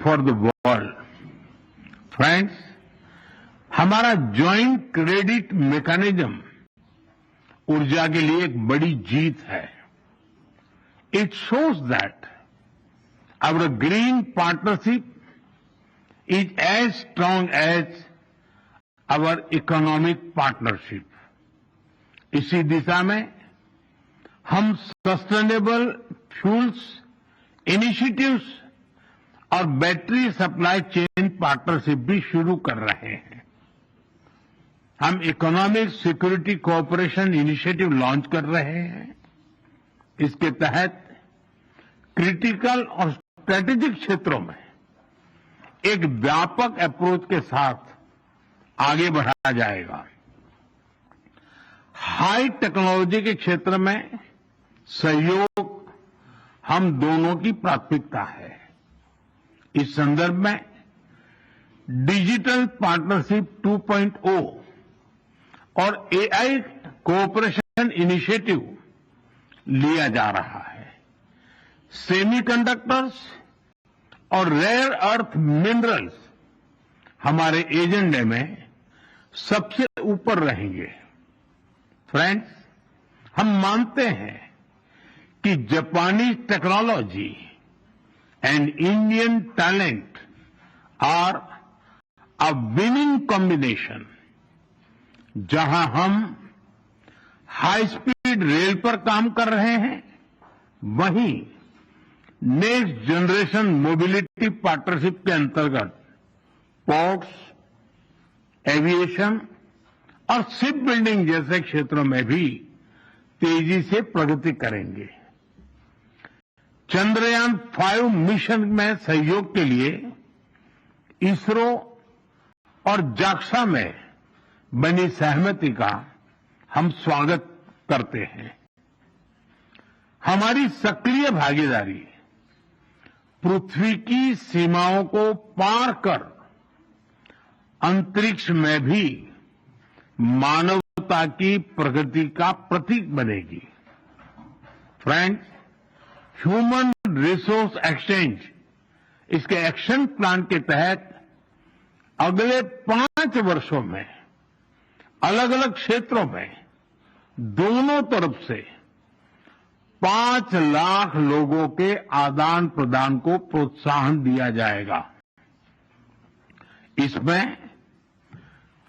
For the world. Friends, हमारा joint credit mechanism ऊर्जा के लिए एक बड़ी जीत है। It shows that our green partnership is as strong as our economic partnership. इसी दिशा में हम सस्टेनेबल फ्यूल्स इनिशिएटिव्स और बैटरी सप्लाई चेन पार्टनरशिप भी शुरू कर रहे हैं। हम economic security cooperation initiative launch कर रहे हैं। इसके तहत क्रिटिकल और स्ट्रेटेजिक क्षेत्रों में एक व्यापक अप्रोच के साथ आगे बढ़ाया जाएगा। हाई टेक्नोलॉजी के क्षेत्र में सहयोग हम दोनों की प्राथमिकता है। इस संदर्भ में डिजिटल पार्टनरशिप 2.0 और एआई कोऑपरेशन इनिशिएटिव लिया जा रहा है। सेमीकंडक्टर्स और रेयर अर्थ मिनरल्स हमारे एजेंडे में सबसे ऊपर रहेंगे। फ्रेंड्स, हम मानते हैं कि जापानी technology and Indian talent are a winning combination. जहां हम हाई स्पीड रेल पर काम कर रहे हैं, वहीं नेक्स्ट जनरेशन मोबिलिटी पार्टनरशिप के अंतर्गत पोर्ट्स, एविएशन और शिप बिल्डिंग जैसे क्षेत्रों में भी तेजी से प्रगति करेंगे। चंद्रयान 5 मिशन में सहयोग के लिए इसरो और जाक्सा में बनी सहमति का हम स्वागत करते हैं। हमारी सक्रिय भागीदारी पृथ्वी की सीमाओं को पार कर अंतरिक्ष में भी मानवता की प्रगति का प्रतीक बनेगी। फ्रेंड्स, ह्यूमन रिसोर्स एक्सचेंज इसके एक्शन प्लान के तहत अगले 5 वर्षों में अलग अलग क्षेत्रों में दोनों तरफ से 5 लाख लोगों के आदान प्रदान को प्रोत्साहन दिया जाएगा। इसमें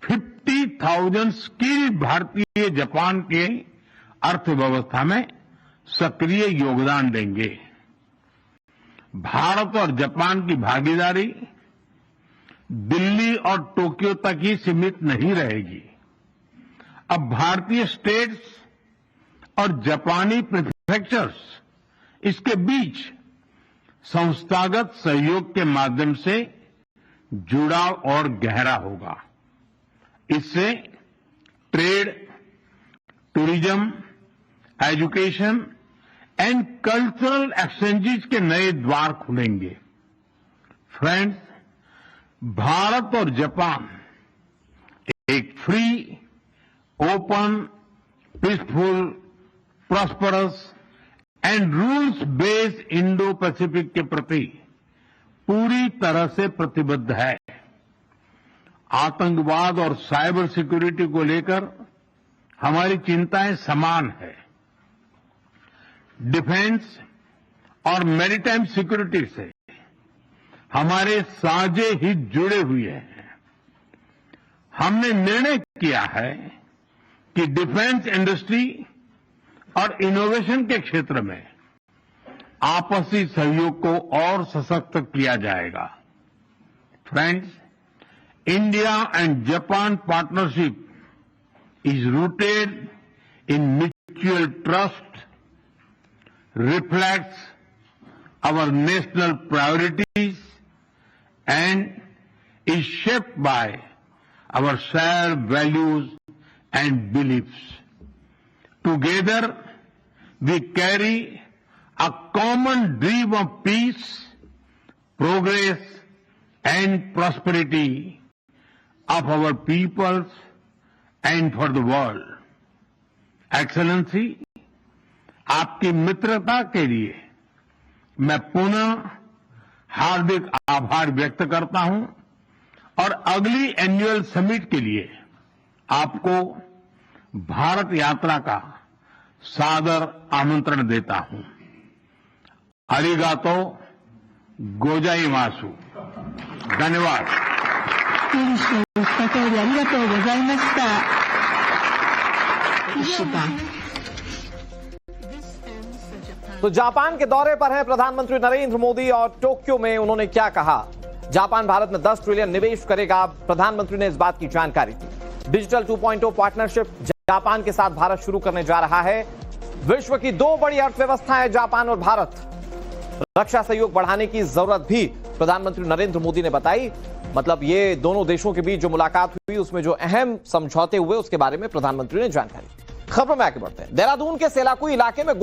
50,000 स्किल्ड भारतीय जापान के अर्थव्यवस्था में सक्रिय योगदान देंगे। भारत और जापान की भागीदारी दिल्ली और टोक्यो तक ही सीमित नहीं रहेगी। अब भारतीय स्टेट्स और जापानी प्रीफेक्चर्स इसके बीच संस्थागत सहयोग के माध्यम से जुड़ाव और गहरा होगा। इससे trade, tourism, education and cultural exchanges के नए द्वार खुलेंगे। फ्रेंड्स, भारत और जापान एक free, open, peaceful, prosperous and rules based Indo Pacific के प्रति पूरी तरह से प्रतिबद्ध है। आतंकवाद और साइबर सिक्योरिटी को लेकर हमारी चिंताएं समान है। डिफेंस और मैरीटाइम सिक्योरिटी से हमारे साझे हित जुड़े हुए हैं। हमने निर्णय किया है कि डिफेंस इंडस्ट्री और इनोवेशन के क्षेत्र में आपसी सहयोग को और सशक्त किया जाएगा। Friends, India and Japan partnership is rooted in mutual trust, reflects our national priorities, and is shaped by our shared values and beliefs. Together, we carry a common dream of peace, progress, and prosperity of our peoples and for the world. Excellency, आपकी मित्रता के लिए मैं पुनः हार्दिक आभार व्यक्त करता हूं और अगली एनुअल समिट के लिए आपको भारत यात्रा का सादर आमंत्रण देता हूं। अरिगातो गोजाइमासु। धन्यवाद। おっしゃった通りありがとうございました。तो जापान के दौरे पर हैं प्रधानमंत्री नरेंद्र मोदी और टोक्यो में उन्होंने क्या कहा। जापान भारत में 10 ट्रिलियन निवेश करेगा, प्रधानमंत्री ने इस बात की जानकारी दी। डिजिटल 2.0 पार्टनरशिप जापान के साथ भारत शुरू करने जा रहा है। विश्व की 2 बड़ी अर्थव्यवस्थाएं जापान और भारत। रक्षा सहयोग बढ़ाने की जरूरत भी प्रधानमंत्री नरेंद्र मोदी ने बताई। मतलब ये दोनों देशों के बीच जो मुलाकात हुई उसमें जो अहम समझौते हुए उसके बारे में प्रधानमंत्री ने जानकारी। खबर में आगे बढ़ते हैं। देहरादून के सेलाकुई इलाके में